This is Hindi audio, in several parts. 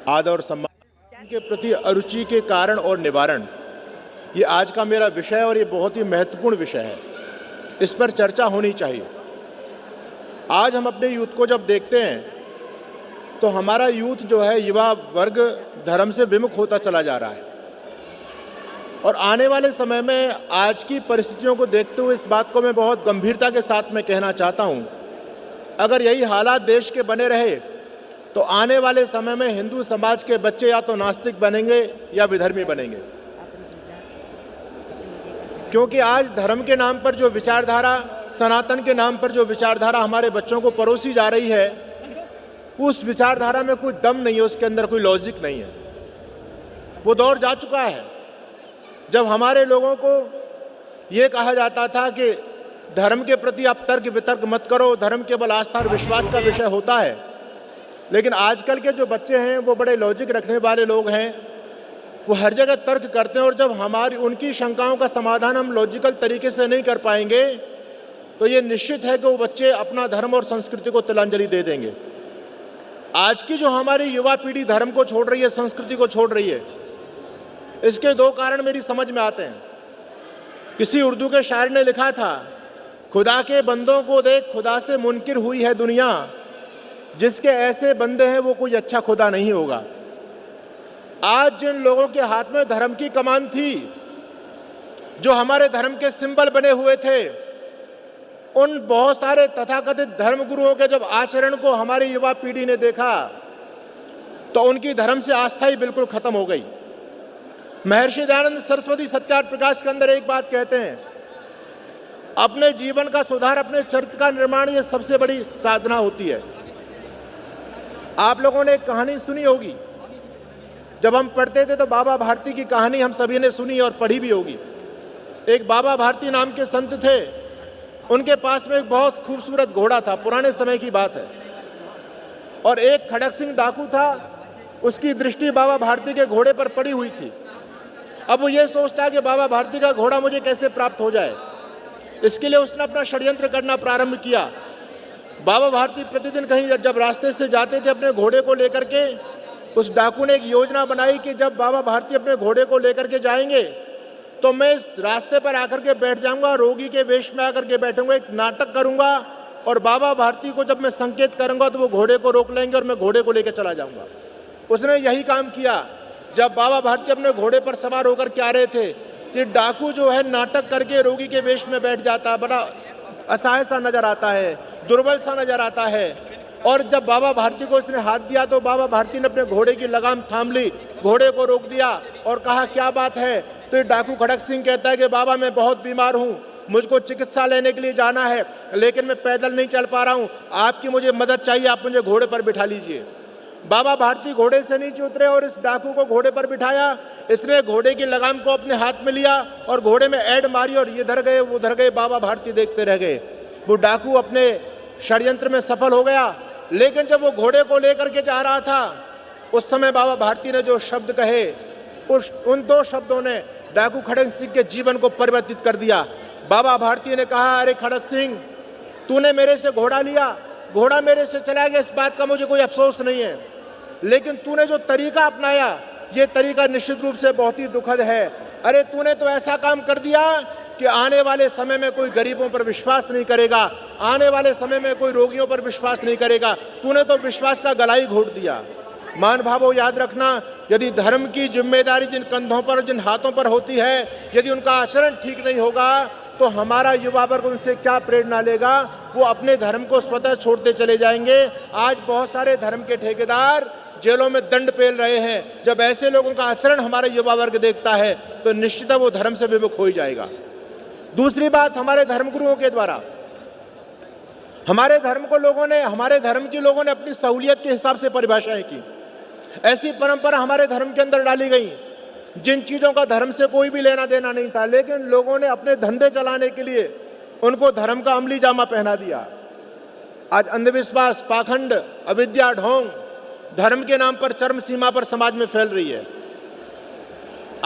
आदर और सम्मान के प्रति अरुचि के कारण और निवारण, ये आज का मेरा विषय है और ये बहुत ही महत्वपूर्ण विषय है। इस पर चर्चा होनी चाहिए। आज हम अपने यूथ को जब देखते हैं तो हमारा यूथ जो है, युवा वर्ग धर्म से विमुख होता चला जा रहा है। और आने वाले समय में आज की परिस्थितियों को देखते हुए इस बात को मैं बहुत गंभीरता के साथ में कहना चाहता हूँ, अगर यही हालात देश के बने रहे तो आने वाले समय में हिंदू समाज के बच्चे या तो नास्तिक बनेंगे या विधर्मी बनेंगे। क्योंकि आज धर्म के नाम पर जो विचारधारा, सनातन के नाम पर जो विचारधारा हमारे बच्चों को परोसी जा रही है, उस विचारधारा में कोई दम नहीं है, उसके अंदर कोई लॉजिक नहीं है। वो दौर जा चुका है जब हमारे लोगों को ये कहा जाता था कि धर्म के प्रति आप तर्क वितर्क मत करो, धर्म केवल आस्था और विश्वास का विषय होता है। लेकिन आजकल के जो बच्चे हैं वो बड़े लॉजिक रखने वाले लोग हैं, वो हर जगह तर्क करते हैं। और जब हमारी उनकी शंकाओं का समाधान हम लॉजिकल तरीके से नहीं कर पाएंगे तो ये निश्चित है कि वो बच्चे अपना धर्म और संस्कृति को तिलांजलि दे देंगे। आज की जो हमारी युवा पीढ़ी धर्म को छोड़ रही है, संस्कृति को छोड़ रही है, इसके दो कारण मेरी समझ में आते हैं। किसी उर्दू के शायर ने लिखा था, खुदा के बंदों को देख, खुदा से मुनकिर हुई है दुनिया, जिसके ऐसे बंदे हैं वो कोई अच्छा खुदा नहीं होगा। आज जिन लोगों के हाथ में धर्म की कमान थी, जो हमारे धर्म के सिंबल बने हुए थे, उन बहुत सारे तथाकथित धर्म गुरुओं के जब आचरण को हमारी युवा पीढ़ी ने देखा तो उनकी धर्म से आस्था ही बिल्कुल खत्म हो गई। महर्षि दयानंद सरस्वती सत्यार्थ प्रकाश के अंदर एक बात कहते हैं, अपने जीवन का सुधार, अपने चरित्र का निर्माण, ये सबसे बड़ी साधना होती है। आप लोगों ने एक कहानी सुनी होगी, जब हम पढ़ते थे तो बाबा भारती की कहानी हम सभी ने सुनी और पढ़ी भी होगी। एक बाबा भारती नाम के संत थे, उनके पास में एक बहुत खूबसूरत घोड़ा था, पुराने समय की बात है। और एक खड़क सिंह डाकू था, उसकी दृष्टि बाबा भारती के घोड़े पर पड़ी हुई थी। अब वो ये सोचता है कि बाबा भारती का घोड़ा मुझे कैसे प्राप्त हो जाए। इसके लिए उसने अपना षड्यंत्र करना प्रारंभ किया। बाबा भारती प्रतिदिन कहीं जब रास्ते से जाते थे अपने घोड़े को लेकर के, उस डाकू ने एक योजना बनाई कि जब बाबा भारती अपने घोड़े को लेकर के जाएंगे तो मैं इस रास्ते पर आकर के बैठ जाऊंगा, रोगी के वेश में आकर के बैठूंगा, एक नाटक करूंगा और बाबा भारती को जब मैं संकेत करूंगा तो वो घोड़े को रोक लेंगे और मैं घोड़े को लेकर चला जाऊंगा। उसने यही काम किया। जब बाबा भारती अपने घोड़े पर सवार होकर के आ रहे थे कि डाकू जो है नाटक करके रोगी के वेश में बैठ जाता है, बड़ा असहाय सा नजर आता है, दुर्बल सा नजर आता है। और जब बाबा भारती को उसने हाथ दिया तो बाबा भारती ने अपने घोड़े की लगाम थाम ली, घोड़े को रोक दिया और कहा, क्या बात है? तो ये डाकू खड़क सिंह कहता है कि बाबा मैं बहुत बीमार हूँ, मुझको चिकित्सा लेने के लिए जाना है, लेकिन मैं पैदल नहीं चल पा रहा हूँ, आपकी मुझे मदद चाहिए, आप मुझे घोड़े पर बिठा लीजिए। बाबा भारती घोड़े से नीचे उतरे और इस डाकू को घोड़े पर बिठाया। इसने घोड़े की लगाम को अपने हाथ में लिया और घोड़े में ऐड मारी और इधर गए उधर गए, बाबा भारती देखते रह गए। वो डाकू अपने षड्यंत्र में सफल हो गया। लेकिन जब वो घोड़े को लेकर के जा रहा था, उस समय बाबा भारती ने जो शब्द कहे, उन दो शब्दों ने डाकू खड़क सिंह के जीवन को परिवर्तित कर दिया। बाबा भारती ने कहा, अरे खड़क सिंह, तूने मेरे से घोड़ा लिया, घोड़ा मेरे से चला गया, इस बात का मुझे कोई अफसोस नहीं है, लेकिन तूने जो तरीका अपनाया, ये तरीका निश्चित रूप से बहुत ही दुखद है। अरे तूने तो ऐसा काम कर दिया कि आने वाले समय में कोई गरीबों पर विश्वास नहीं करेगा, आने वाले समय में कोई रोगियों पर विश्वास नहीं करेगा, तूने तो विश्वास का गला ही घोट दिया। मान भावों, याद रखना, यदि धर्म की जिम्मेदारी जिन कंधों पर, जिन हाथों पर होती है, यदि उनका आचरण ठीक नहीं होगा तो हमारा युवा वर्ग उनसे क्या प्रेरणा लेगा? वो अपने धर्म को स्वतः छोड़ते चले जाएंगे। आज बहुत सारे धर्म के ठेकेदार जेलों में दंड पेल रहे हैं। जब ऐसे लोगों का आचरण हमारा युवा वर्ग देखता है तो निश्चित वो धर्म से विमुख हो ही जाएगा। दूसरी बात, हमारे धर्मगुरुओं के द्वारा हमारे धर्म की लोगों ने अपनी सहूलियत के हिसाब से परिभाषाएं की। ऐसी परंपरा हमारे धर्म के अंदर डाली गई जिन चीज़ों का धर्म से कोई भी लेना देना नहीं था, लेकिन लोगों ने अपने धंधे चलाने के लिए उनको धर्म का अमली जामा पहना दिया। आज अंधविश्वास, पाखंड, अविद्या, ढोंग धर्म के नाम पर चरम सीमा पर समाज में फैल रही है।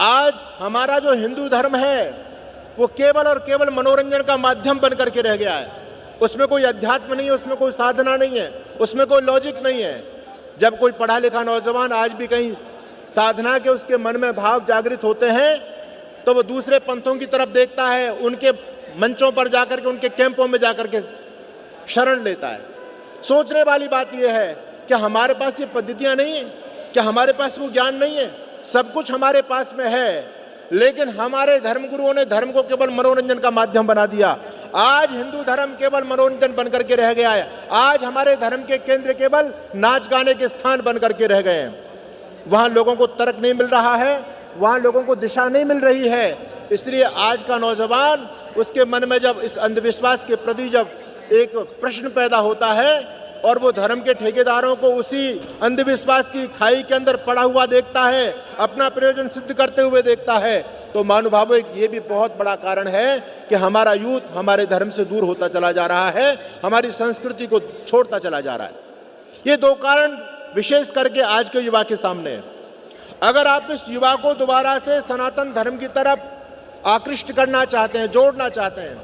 आज हमारा जो हिंदू धर्म है वो केवल और केवल मनोरंजन का माध्यम बन करके रह गया है। उसमें कोई अध्यात्म नहीं है, उसमें कोई साधना नहीं है, उसमें कोई लॉजिक नहीं है। जब कोई पढ़ा लिखा नौजवान आज भी कहीं साधना के उसके मन में भाव जागृत होते हैं तो वो दूसरे पंथों की तरफ देखता है, उनके मंचों पर जाकर के, उनके कैंपों में जाकर के शरण लेता है। सोचने वाली बात यह है कि हमारे पास ये पद्धतियां नहीं है, क्या हमारे पास वो ज्ञान नहीं है? सब कुछ हमारे पास में है, लेकिन हमारे धर्मगुरुओं ने धर्म को केवल मनोरंजन का माध्यम बना दिया। आज हिंदू धर्म केवल मनोरंजन बनकर के रह गया है। आज हमारे धर्म के केंद्र केवल नाच गाने के स्थान बनकर के रह गए हैं। वहाँ लोगों को तर्क नहीं मिल रहा है, वहाँ लोगों को दिशा नहीं मिल रही है। इसलिए आज का नौजवान, उसके मन में जब इस अंधविश्वास के प्रति जब एक प्रश्न पैदा होता है और वो धर्म के ठेकेदारों को उसी अंधविश्वास की खाई के अंदर पड़ा हुआ देखता है, अपना प्रयोजन सिद्ध करते हुए देखता है, तो महानुभावों ये भी बहुत बड़ा कारण है कि हमारा यूथ हमारे धर्म से दूर होता चला जा रहा है, हमारी संस्कृति को छोड़ता चला जा रहा है। ये दो कारण विशेष करके आज के युवा के सामने है। अगर आप इस युवा को दोबारा से सनातन धर्म की तरफ आकृष्ट करना चाहते हैं, जोड़ना चाहते हैं,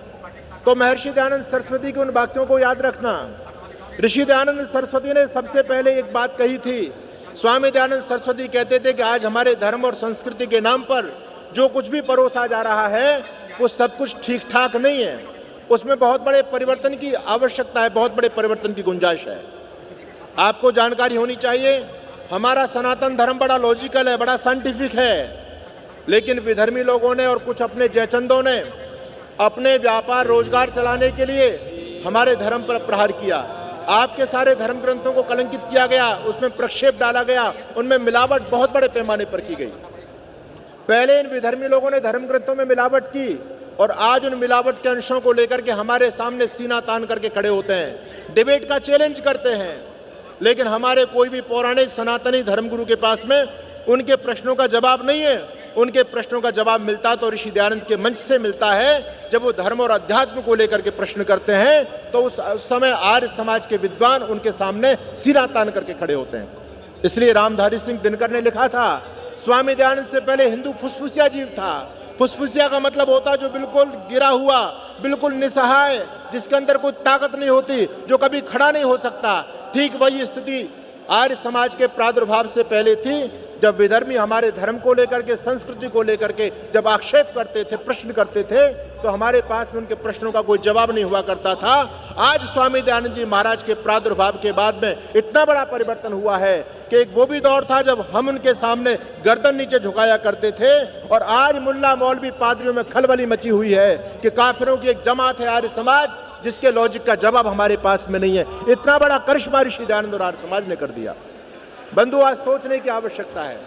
तो महर्षि दयानंद सरस्वती की उन वाक्यों को याद रखना। ऋषि दयानंद सरस्वती ने सबसे पहले एक बात कही थी। स्वामी दयानंद सरस्वती कहते थे कि आज हमारे धर्म और संस्कृति के नाम पर जो कुछ भी परोसा जा रहा है वो सब कुछ ठीक ठाक नहीं है, उसमें बहुत बड़े परिवर्तन की आवश्यकता है, बहुत बड़े परिवर्तन की गुंजाइश है। आपको जानकारी होनी चाहिए, हमारा सनातन धर्म बड़ा लॉजिकल है, बड़ा साइंटिफिक है, लेकिन विधर्मी लोगों ने और कुछ अपने जयचंदों ने अपने व्यापार रोजगार चलाने के लिए हमारे धर्म पर प्रहार किया। आपके सारे धर्म ग्रंथों को कलंकित किया गया, उसमें प्रक्षेप डाला गया, उनमें मिलावट बहुत बड़े पैमाने पर की गई। पहले इन विधर्मी लोगों ने धर्म ग्रंथों में मिलावट की और आज उन मिलावट के अंशों को लेकर के हमारे सामने सीना तान करके खड़े होते हैं, डिबेट का चैलेंज करते हैं। लेकिन हमारे कोई भी पौराणिक सनातनी धर्मगुरु के पास में उनके प्रश्नों का जवाब नहीं है। उनके प्रश्नों का जवाब मिलता तो ऋषि दयानंद के मंच से मिलता है। जब वो धर्म और अध्यात्म को लेकर के प्रश्न करते हैं तो उस समय आर्य समाज के विद्वान उनके सामने सिरा तान करके खड़े होते हैं। इसलिए रामधारी सिंह दिनकर ने लिखा था, स्वामी दयानंद से पहले हिंदू फुसफुसिया जीव था। फुसफुसिया का मतलब होता जो बिल्कुल गिरा हुआ, बिल्कुल निसहाय, जिसके अंदर कोई ताकत नहीं होती, जो कभी खड़ा नहीं हो सकता। ठीक वही स्थिति आर्य समाज के प्रादुर्भाव से पहले थी। जब विधर्मी हमारे धर्म को लेकर के, संस्कृति को लेकर के जब आक्षेप करते थे, प्रश्न करते थे, तो हमारे पास में उनके प्रश्नों का कोई जवाब नहीं हुआ करता था। आज स्वामी दयानंद जी महाराज के प्रादुर्भाव के बाद में इतना बड़ा परिवर्तन हुआ है कि एक वो भी दौर था जब हम उनके सामने गर्दन नीचे झुकाया करते थे, और आज मुल्ला मौलवी पादरियों में खलबली मची हुई है कि काफिरों की एक जमात है आर्य समाज, जिसके लॉजिक का जवाब हमारे पास में नहीं है। इतना बड़ा करिश्मा ऋषि दयानंद और आर्य समाज ने कर दिया। बंधु, आज सोचने की आवश्यकता है।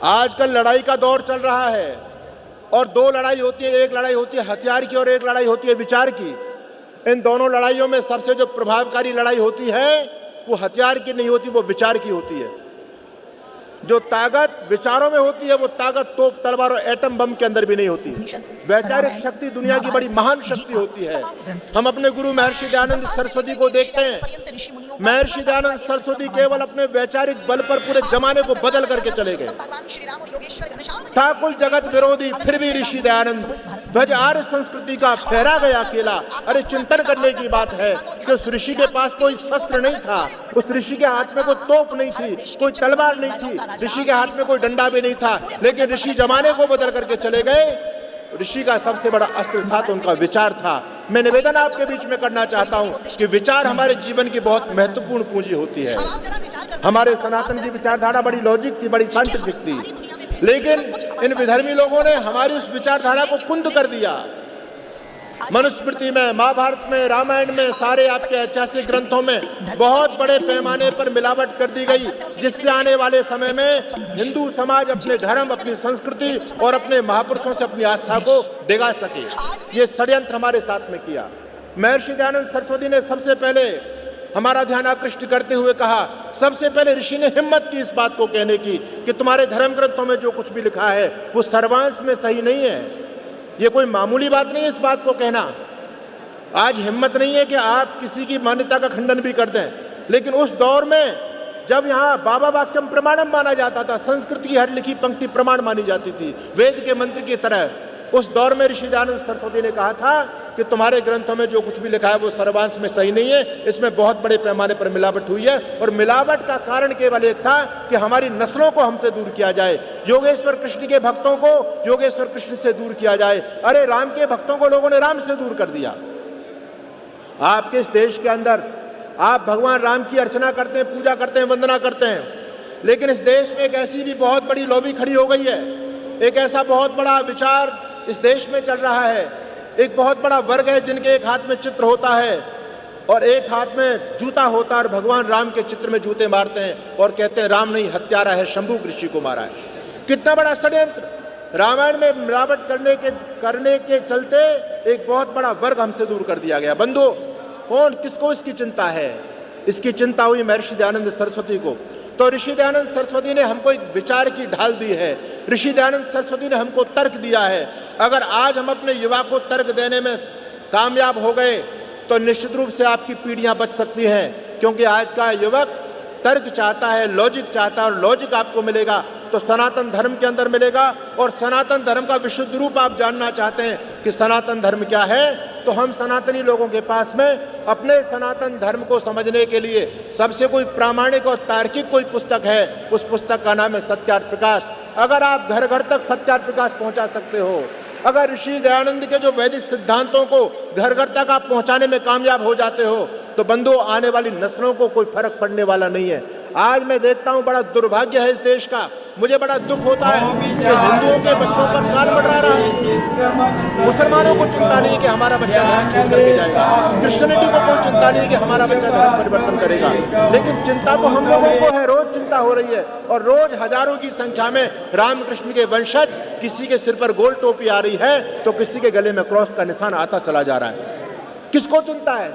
आजकल लड़ाई का दौर चल रहा है और दो लड़ाई होती है, एक लड़ाई होती है हथियार की और एक लड़ाई होती है विचार की। इन दोनों लड़ाइयों में सबसे जो प्रभावकारी लड़ाई होती है वो हथियार की नहीं होती, वो विचार की होती है। जो ताकत विचारों में होती है वो ताकत तोप तलवार और एटम बम के अंदर भी नहीं होती। वैचारिक शक्ति दुनिया की बड़ी महान शक्ति होती है। हम अपने गुरु महर्षि दयानंद सरस्वती को देखते हैं। महर्षि दयानंद सरस्वती केवल अपने वैचारिक बल पर पूरे जमाने को बदल करके चले गए। था कुल जगत विरोधी, फिर भी ऋषि दयानंद ध्वज आर्य संस्कृति का फहरा गया अकेला। अरे चिंतन करने की बात है कि उस ऋषि के पास कोई शस्त्र नहीं था, उस ऋषि के हाथ में कोई तोप नहीं थी, कोई तलवार नहीं थी, ऋषि के हाथ में कोई डंडा भी नहीं था, लेकिन ऋषि जमाने को बदल करके चले गए। ऋषि का सबसे बड़ा अस्त्र था तो उनका विचार था। मैं निवेदन आपके बीच में करना चाहता हूं कि विचार हमारे जीवन की बहुत महत्वपूर्ण पूंजी होती है। हमारे सनातन की विचारधारा बड़ी लॉजिक थी, बड़ी साइंटिफिक थी, लेकिन इन विधर्मी लोगों ने हमारी उस विचारधारा को कुंद कर दिया। मनुस्मृति में, महाभारत में, रामायण में, सारे आपके ऐतिहासिक ग्रंथों में बहुत बड़े पैमाने पर मिलावट कर दी गई, जिससे आने वाले समय में हिंदू समाज अपने धर्म, अपनी संस्कृति और अपने महापुरुषों से अपनी आस्था को डिगा सके। ये षड्यंत्र हमारे साथ में किया। महर्षि दयानंद सरस्वती ने सबसे पहले हमारा ध्यान आकृष्ट करते हुए कहा, सबसे पहले ऋषि ने हिम्मत की इस बात को कहने की कि तुम्हारे धर्म ग्रंथों में जो कुछ भी लिखा है वो सर्वांश में सही नहीं है। ये कोई मामूली बात नहीं है इस बात को कहना। आज हिम्मत नहीं है कि आप किसी की मान्यता का खंडन भी कर दें, लेकिन उस दौर में जब यहाँ बाबा वाक्यम प्रमाणम माना जाता था, संस्कृत की हर लिखी पंक्ति प्रमाण मानी जाती थी, वेद के मंत्र की तरह, उस दौर में ऋषि दयानंद सरस्वती ने कहा था कि तुम्हारे ग्रंथों में जो कुछ भी लिखा है वो सर्वांश में सही नहीं है, इसमें बहुत बड़े पैमाने पर मिलावट हुई है और मिलावट का कारण केवल एक था कि हमारी नस्लों को हमसे दूर किया जाए, योगेश्वर कृष्ण के भक्तों को योगेश्वर कृष्ण से दूर किया जाए। अरे राम के भक्तों को लोगों ने राम से दूर कर दिया। आपके इस देश के अंदर आप भगवान राम की अर्चना करते हैं, पूजा करते हैं, वंदना करते हैं, लेकिन इस देश में एक ऐसी भी बहुत बड़ी लॉबी खड़ी हो गई है, एक ऐसा बहुत बड़ा विचार इस देश में चल रहा है, एक बहुत बड़ा वर्ग है जिनके एक हाथ में चित्र होता है और एक हाथ में जूता होता है और भगवान राम के चित्र में जूते मारते हैं और कहते हैं राम नहीं हत्यारा है, शंभू ऋषि को मारा है। कितना बड़ा षड्यंत्र! रामायण में मिलावट करने के चलते एक बहुत बड़ा वर्ग हमसे दूर कर दिया गया। बंधु, कौन किसको इसकी चिंता है? इसकी चिंता हुई महर्षि दयानंद सरस्वती को। तो ऋषि दयानंद सरस्वती ने हमको एक विचार की ढाल दी है, ऋषि दयानंद सरस्वती ने हमको तर्क दिया है। अगर आज हम अपने युवा को तर्क देने में कामयाब हो गए तो निश्चित रूप से आपकी पीढ़ियां बच सकती हैं, क्योंकि आज का युवक तर्क चाहता है, लॉजिक चाहता है और लॉजिक आपको मिलेगा तो सनातन धर्म के अंदर मिलेगा। और सनातन धर्म का विशुद्ध रूप आप जानना चाहते हैं कि सनातन धर्म क्या है, तो हम सनातनी लोगों के पास में अपने सनातन धर्म को समझने के लिए सबसे कोई प्रामाणिक और तार्किक कोई पुस्तक है, उस पुस्तक का नाम है सत्यार्थ प्रकाश। अगर आप घर घर तक सत्यार्थ प्रकाश पहुंचा सकते हो, अगर ऋषि दयानंद के जो वैदिक सिद्धांतों को घर घर तक आप पहुंचाने में कामयाब हो जाते हो, तो बंधु आने वाली नस्लों को कोई फर्क पड़ने वाला नहीं है। आज मैं देखता हूं, बड़ा दुर्भाग्य है इस देश का, मुझे बड़ा दुख होता है कि हिंदुओं के बच्चों पर काल मंडरा रहा है। मुसलमानों को चिंता नहीं कि हमारा बच्चा धर्म छोड़ करके जाएगा, क्रिश्चियनिटी को कोई चिंता नहीं कि हमारा बच्चा धर्म परिवर्तन करेगा, लेकिन चिंता तो हम लोगों को है, रोज चिंता हो रही है और रोज हजारों की संख्या में रामकृष्ण के वंशज, किसी के सिर पर गोल टोपी आ रही है तो किसी के गले में क्रॉस का निशान आता चला जा रहा है। किसको चिंता है?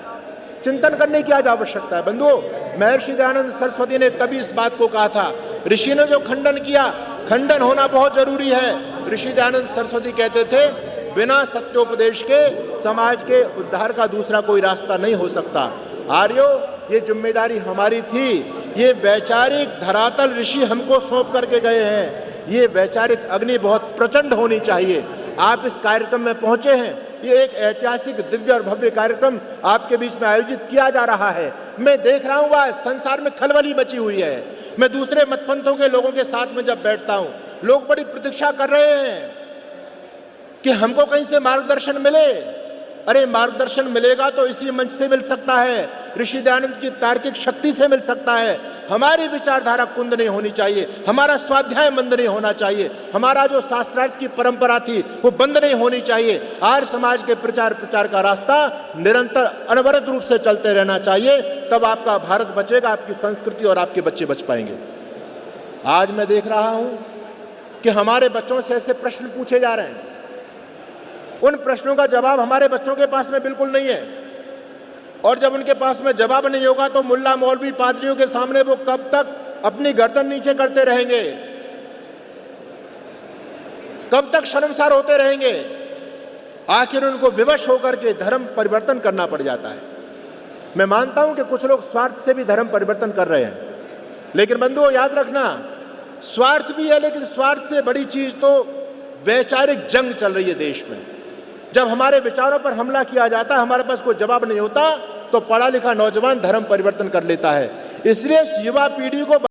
चिंतन करने की आज आवश्यकता है। बंधुओं, महर्षि दयानंद सरस्वती ने तभी इस बात को कहा था, ऋषि ने जो खंडन किया, खंडन होना बहुत जरूरी है। ऋषि दयानंद सरस्वती कहते थे, बिना सत्योपदेश के समाज के उद्धार का दूसरा कोई रास्ता नहीं हो सकता। आर्यो, ये जिम्मेदारी हमारी थी, ये वैचारिक धरातल ऋषि हमको सौंप करके गए हैं, ये वैचारिक अग्नि बहुत प्रचंड होनी चाहिए। आप इस कार्यक्रम में पहुंचे हैं, ये एक ऐतिहासिक दिव्य और भव्य कार्यक्रम आपके बीच में आयोजित किया जा रहा है। मैं देख रहा हूँ वह संसार में खलबली मची हुई है। मैं दूसरे मतपंथों के लोगों के साथ में जब बैठता हूँ, लोग बड़ी प्रतीक्षा कर रहे हैं कि हमको कहीं से मार्गदर्शन मिले। अरे मार्गदर्शन मिलेगा तो इसी मंच से मिल सकता है, ऋषि दयानंद की तार्किक शक्ति से मिल सकता है। हमारी विचारधारा कुंद नहीं होनी चाहिए, हमारा स्वाध्याय मंद नहीं होना चाहिए, हमारा जो शास्त्रार्थ की परंपरा थी वो बंद नहीं होनी चाहिए। आर्य समाज के प्रचार का रास्ता निरंतर अनवरत रूप से चलते रहना चाहिए, तब आपका भारत बचेगा, आपकी संस्कृति और आपके बच्चे बच पाएंगे। आज मैं देख रहा हूं कि हमारे बच्चों से ऐसे प्रश्न पूछे जा रहे हैं, उन प्रश्नों का जवाब हमारे बच्चों के पास में बिल्कुल नहीं है। और जब उनके पास में जवाब नहीं होगा तो मुल्ला मौलवी पादरियों के सामने वो कब तक अपनी गर्दन नीचे करते रहेंगे, कब तक शर्मसार होते रहेंगे? आखिर उनको विवश होकर के धर्म परिवर्तन करना पड़ जाता है। मैं मानता हूं कि कुछ लोग स्वार्थ से भी धर्म परिवर्तन कर रहे हैं, लेकिन बंधुओं याद रखना, स्वार्थ भी है, लेकिन स्वार्थ से बड़ी चीज तो वैचारिक जंग चल रही है देश में। जब हमारे विचारों पर हमला किया जाता है, हमारे पास कोई जवाब नहीं होता, तो पढ़ा लिखा नौजवान धर्म परिवर्तन कर लेता है। इसलिए युवा पीढ़ी को